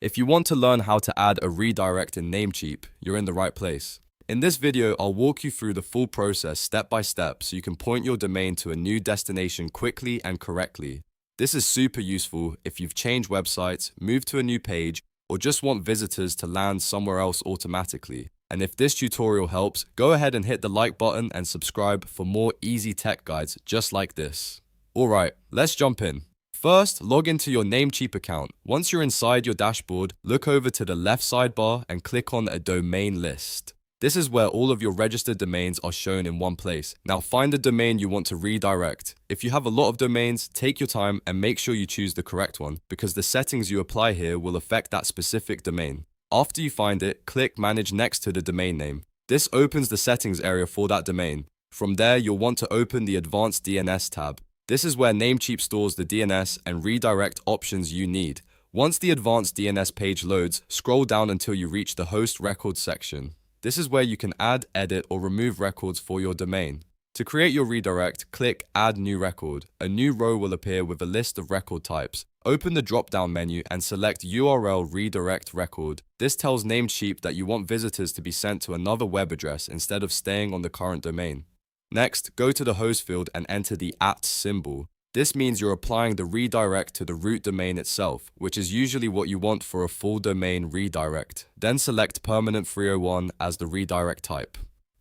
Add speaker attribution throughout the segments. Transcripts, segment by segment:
Speaker 1: If you want to learn how to add a redirect in Namecheap, you're in the right place. In this video, I'll walk you through the full process step by step so you can point your domain to a new destination quickly and correctly. This is super useful if you've changed websites, moved to a new page, or just want visitors to land somewhere else automatically. And if this tutorial helps, go ahead and hit the like button and subscribe for more easy tech guides just like this. Alright, let's jump in. First, log into your Namecheap account. Once you're inside your dashboard, look over to the left sidebar and click on a domain list. This is where all of your registered domains are shown in one place. Now find the domain you want to redirect. If you have a lot of domains, take your time and make sure you choose the correct one, because the settings you apply here will affect that specific domain. After you find it, click Manage next to the domain name. This opens the settings area for that domain. From there, you'll want to open the Advanced DNS tab. This is where Namecheap stores the DNS and redirect options you need. Once the Advanced DNS page loads, scroll down until you reach the Host Records section. This is where you can add, edit, or remove records for your domain. To create your redirect, click Add New Record. A new row will appear with a list of record types. Open the drop-down menu and select URL Redirect Record. This tells Namecheap that you want visitors to be sent to another web address instead of staying on the current domain. Next, go to the host field and enter the @ symbol. This means you're applying the redirect to the root domain itself, which is usually what you want for a full domain redirect. Then select Permanent 301 as the redirect type.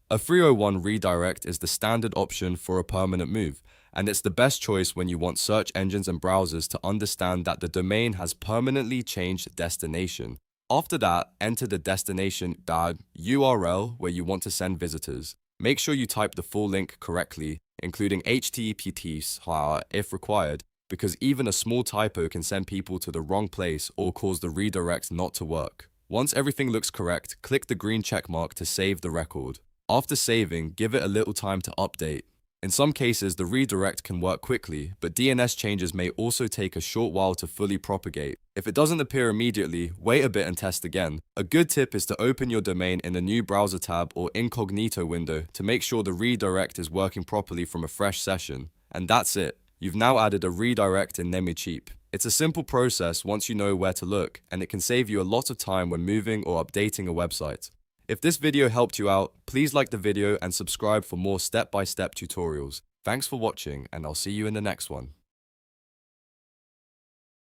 Speaker 1: A 301 redirect is the standard option for a permanent move, and it's the best choice when you want search engines and browsers to understand that the domain has permanently changed destination. After that, enter the destination URL where you want to send visitors. Make sure you type the full link correctly, including HTTPS if required, because even a small typo can send people to the wrong place or cause the redirect not to work. Once everything looks correct, click the green check mark to save the record. After saving, give it a little time to update. In some cases, the redirect can work quickly, but DNS changes may also take a short while to fully propagate. If it doesn't appear immediately, wait a bit and test again. A good tip is to open your domain in a new browser tab or incognito window to make sure the redirect is working properly from a fresh session. And that's it. You've now added a redirect in Namecheap. It's a simple process once you know where to look, and it can save you a lot of time when moving or updating a website. If this video helped you out, please like the video and subscribe for more step-by-step tutorials. Thanks for watching, and I'll see you in the next one.